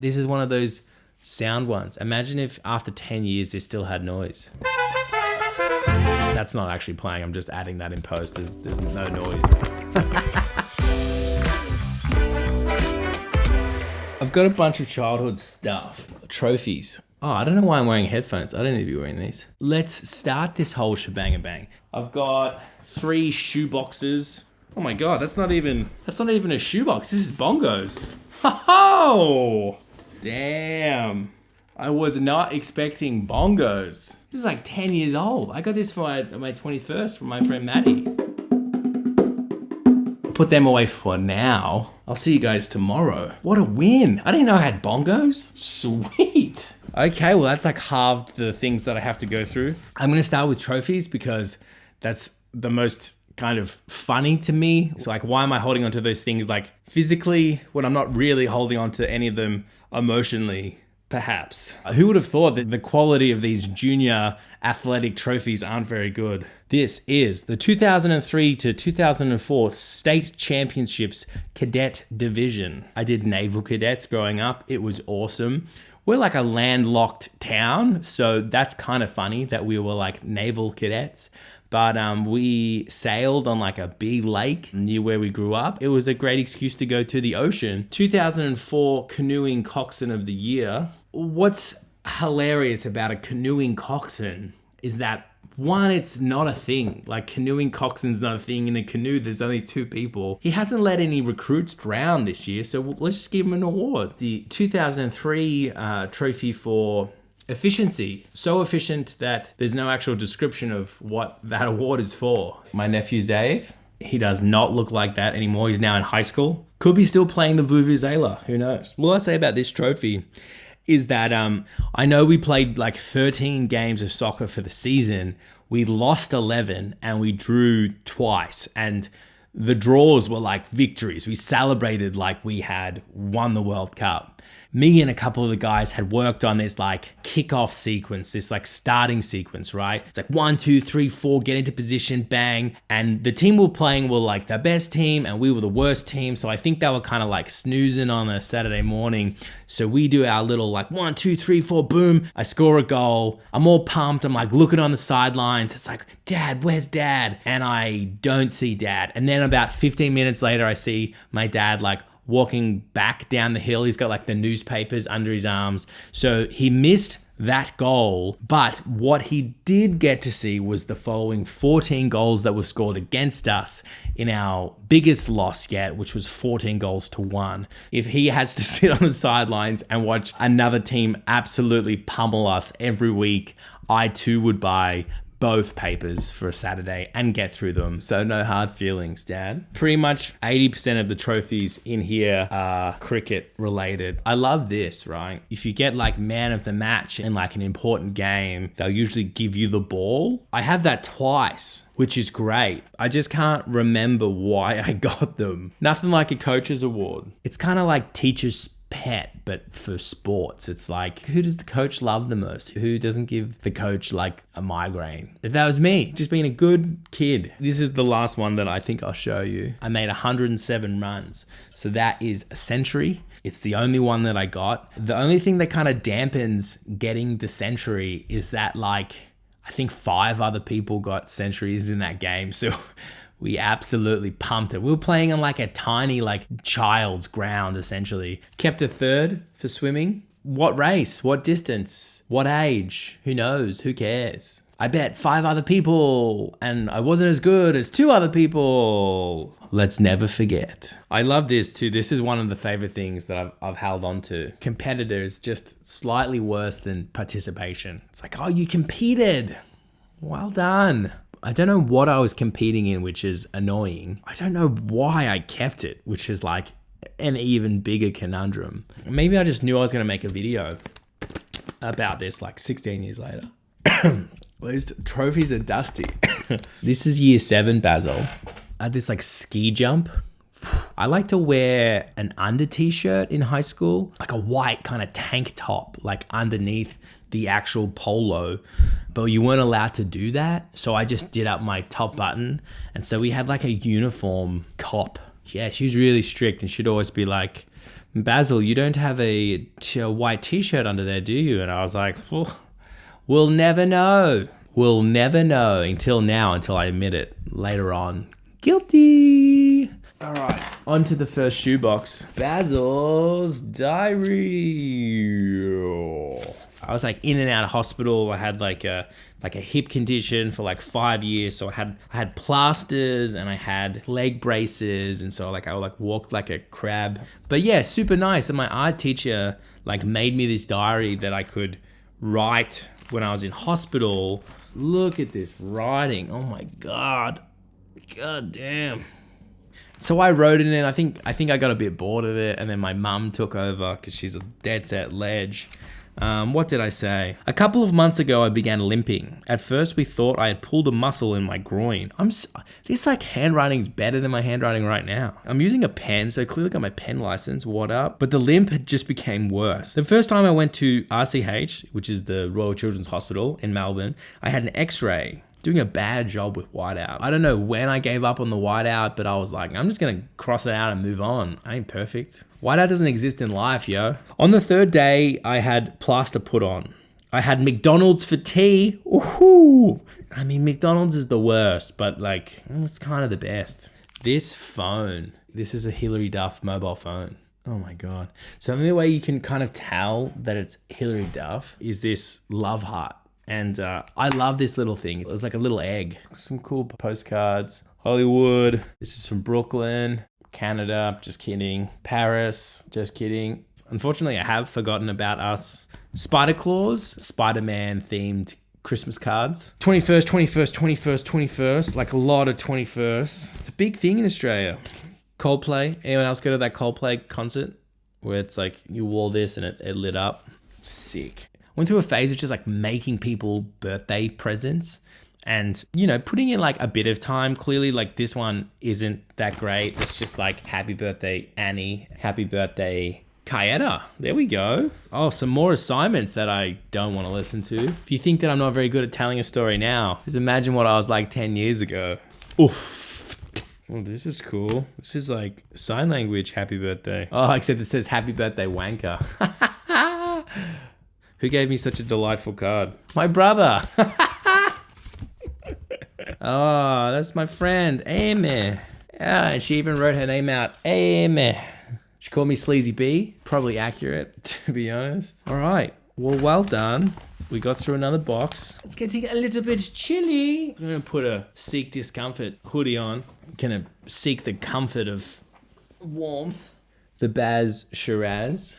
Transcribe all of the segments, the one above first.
This is one of those sound ones. Imagine if after 10 years they still had noise. That's not actually playing. I'm just adding that in post. There's no noise. I've got a bunch of childhood stuff. Trophies. Oh, I don't know why I'm wearing headphones. I don't need to be wearing these. Let's start this whole shebang-a-bang. I've got 3 shoe boxes. Oh my God, that's not even a shoebox. This is bongos. Ho-ho! Damn. I was not expecting bongos. This is like 10 years old. I got this for my 21st from my friend Maddie. I'll put them away for now. I'll see you guys tomorrow. What a win. I didn't know I had bongos. Sweet. Okay, well that's like halved the things that I have to go through. I'm gonna start with trophies because that's the most kind of funny to me. It's like, why am I holding on to those things like physically when I'm not really holding on to any of them emotionally? Perhaps. Who would have thought that the quality of these junior athletic trophies aren't very good? This is the 2003 to 2004 State Championships Cadet Division. I did Naval Cadets growing up. It was awesome. We're like a landlocked town, so that's kind of funny that we were like naval cadets. But we sailed on like a big lake near where we grew up. It was a great excuse to go to the ocean. 2004 Canoeing Coxswain of the Year. What's hilarious about a canoeing coxswain is that, one, it's not a thing. Like, canoeing coxswain's not a thing. In a canoe, there's only 2 people. He hasn't let any recruits drown this year, so let's just give him an award. The 2003 trophy for efficiency. So efficient that there's no actual description of what that award is for. My nephew Dave, he does not look like that anymore. He's now in high school. Could be still playing the Vuvuzela. Who knows? What I say about this trophy is that I know we played like 13 games of soccer for the season. We lost 11 and we drew twice. And the draws were like victories. We celebrated like we had won the World Cup. Me and a couple of the guys had worked on this like kickoff sequence, this like starting sequence, right? It's like 1, 2, 3, 4, get into position, bang. And the team we were playing were like the best team and we were the worst team. So I think they were kind of like snoozing on a Saturday morning. So we do our little like 1, 2, 3, 4, boom. I score a goal. I'm all pumped. I'm like looking on the sidelines. It's like, Dad, where's Dad? And I don't see Dad. And then about 15 minutes later, I see my dad like walking back down the hill. He's got like the newspapers under his arms. So he missed that goal, but what he did get to see was the following 14 goals that were scored against us in our biggest loss yet, which was 14 goals to 1. If he has to sit on the sidelines and watch another team absolutely pummel us every week, I too would buy both papers for a Saturday and get through them. So no hard feelings, Dad. Pretty much 80% of the trophies in here are cricket related. I love this, right? If you get like man of the match in like an important game, they'll usually give you the ball. I have that twice, which is great. I just can't remember why I got them. Nothing like a coach's award. It's kind of like teacher's pet, but for sports. It's like, who does the coach love the most? Who doesn't give the coach like a migraine? That was me, just being a good kid. This is the last one that I think I'll show you. I made 107 runs. So that is a century. It's the only one that I got. The only thing that kind of dampens getting the century is that like, I think 5 other people got centuries in that game. So we absolutely pumped it. We were playing on like a tiny like child's ground essentially. Kept a 3rd for swimming. What race? What distance? What age? Who knows? Who cares? I bet 5 other people and I wasn't as good as 2 other people. Let's never forget. I love this too. This is one of the favorite things that I've held on to. Competitors, just slightly worse than participation. It's like, oh, you competed. Well done. I don't know what I was competing in, which is annoying. I don't know why I kept it, which is like an even bigger conundrum. Maybe I just knew I was going to make a video about this like 16 years later. Those trophies are dusty. This is year 7, Basil. I had this like ski jump. I like to wear an under t-shirt in high school, like a white kind of tank top, like underneath the actual polo, but you weren't allowed to do that. So I just did up my top button. And so we had like a uniform cop. Yeah, she was really strict and she'd always be like, Basil, you don't have a white t-shirt under there, do you? And I was like, well, we'll never know. We'll never know until I admit it later on. Guilty. All right, on to the first shoebox. Basil's diary. I was like in and out of hospital. I had like a hip condition for like 5 years. So I had plasters and I had leg braces. And so I walked like a crab. But yeah, super nice. And my art teacher like made me this diary that I could write when I was in hospital. Look at this writing. Oh my God. God damn. So I wrote it in. I think I got a bit bored of it, and then my mum took over because she's a dead set ledge. What did I say? A couple of months ago, I began limping. At first, we thought I had pulled a muscle in my groin. This like handwriting is better than my handwriting right now. I'm using a pen, so I clearly got my pen license. What up? But the limp had just became worse. The first time I went to RCH, which is the Royal Children's Hospital in Melbourne, I had an X-ray. Doing a bad job with whiteout. I don't know when I gave up on the whiteout, but I was like, I'm just gonna cross it out and move on. I ain't perfect. Whiteout doesn't exist in life, yo. On the third day, I had plaster put on. I had McDonald's for tea. Ooh. I mean, McDonald's is the worst, but like, it's kind of the best. This phone, this is a Hilary Duff mobile phone. Oh my God. So the only way you can kind of tell that it's Hilary Duff is this love heart. And I love this little thing. It's like a little egg. Some cool postcards. Hollywood. This is from Brooklyn. Canada. Just kidding. Paris. Just kidding. Unfortunately, I have forgotten about us. Spider Claus. Spider-Man themed Christmas cards. 21st, 21st, 21st, 21st. Like a lot of 21st. It's a big thing in Australia. Coldplay. Anyone else go to that Coldplay concert? Where it's like you wore this and it lit up. Sick. Went through a phase of just like making people birthday presents and, you know, putting in like a bit of time. Clearly like this one isn't that great. It's just like happy birthday, Annie. Happy birthday, Kayetta. There we go. Oh, some more assignments that I don't want to listen to. If you think that I'm not very good at telling a story now, just imagine what I was like 10 years ago. Oof. Oh, this is cool. This is like sign language happy birthday. Oh, except it says happy birthday wanker. Who gave me such a delightful card? My brother. Oh, that's my friend, Amy. Yeah, and she even wrote her name out, Amy. She called me Sleazy B. Probably accurate, to be honest. All right, well done. We got through another box. It's getting a little bit chilly. I'm gonna put a Seek Discomfort hoodie on. I'm gonna seek the comfort of warmth. The Baz Shiraz.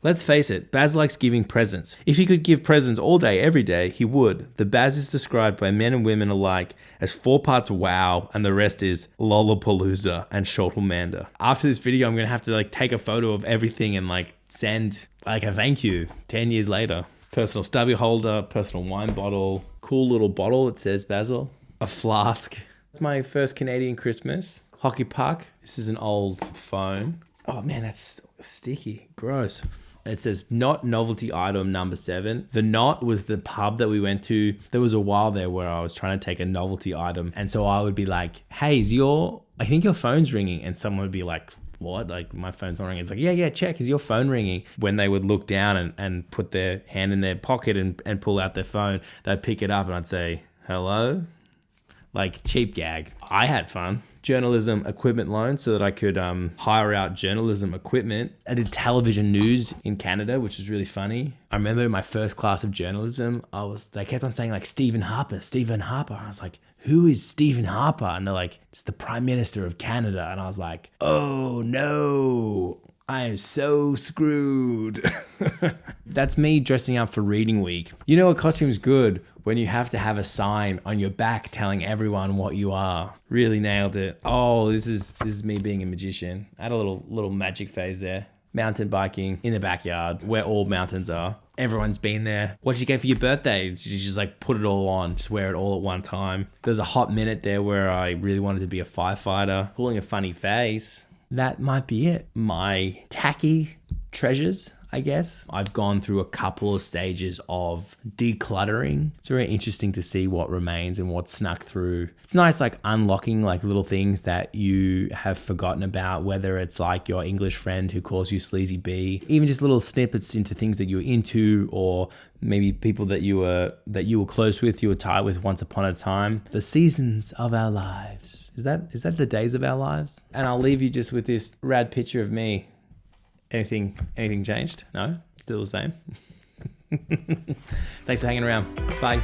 Let's face it, Baz likes giving presents. If he could give presents all day, every day, he would. The Baz is described by men and women alike as 4 parts wow, and the rest is Lollapalooza and Schottelmander. After this video, I'm gonna have to like take a photo of everything and like send like a thank you 10 years later. Personal stubby holder, personal wine bottle, cool little bottle that says Basil, a flask. It's my first Canadian Christmas. Hockey puck. This is an old phone. Oh man, that's sticky, gross. It says not novelty item number 7. The Knot was the pub that we went to. There was a while there where I was trying to take a novelty item. And so I would be like, hey, I think your phone's ringing. And someone would be like, what? Like my phone's not ringing. It's like, yeah, check. Is your phone ringing? When they would look down and put their hand in their pocket and pull out their phone, they'd pick it up and I'd say, hello? Like cheap gag. I had fun. Journalism equipment loan so that I could hire out journalism equipment. I did television news in Canada, which was really funny. I remember in my first class of journalism, they kept on saying like Stephen Harper. I was like, who is Stephen Harper? And they're like, it's the Prime Minister of Canada. And I was like, oh no, I am so screwed. That's me dressing up for reading week. You know, a costume's good when you have to have a sign on your back telling everyone what you are. Really nailed it. Oh, this is me being a magician. I had a little magic phase there. Mountain biking in the backyard where all mountains are. Everyone's been there. What did you get for your birthday? You just like put it all on, just wear it all at one time. There's a hot minute there where I really wanted to be a firefighter, pulling a funny face. That might be it. My tacky treasures. I guess. I've gone through a couple of stages of decluttering. It's very interesting to see what remains and what's snuck through. It's nice like unlocking like little things that you have forgotten about, whether it's like your English friend who calls you Sleazy B, even just little snippets into things that you're into, or maybe people that you were close with, you were tight with once upon a time. The seasons of our lives. Is that the days of our lives? And I'll leave you just with this rad picture of me. Anything changed? No? Still the same? Thanks for hanging around. Bye.